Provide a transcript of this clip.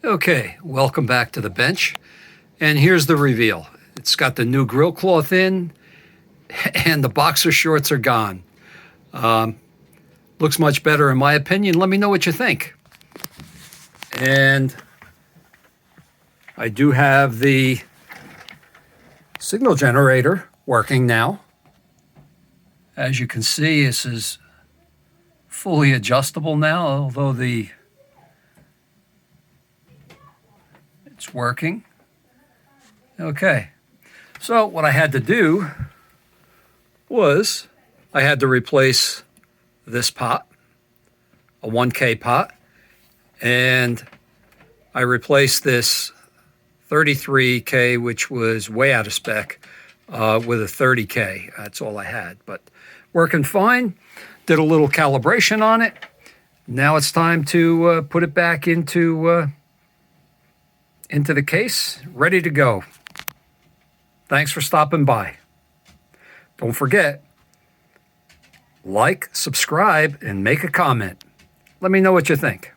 Okay, welcome back to the bench. And here's the reveal. It's got the new grill cloth in, and the boxer shorts are gone. Looks much better in my opinion. Let me know what you think. And I do have the signal generator working now. As you can see, this is fully adjustable now, although it's working. Okay, so what I had to do was I had to replace this pot, a 1K pot, and I replaced this 33K, which was way out of spec, with a 30K. That's all I had, but working fine. Did a little calibration on it. Now it's time to put it back into the case, ready to go. Thanks for stopping by. Don't forget, like, subscribe, and make a comment. Let me know what you think.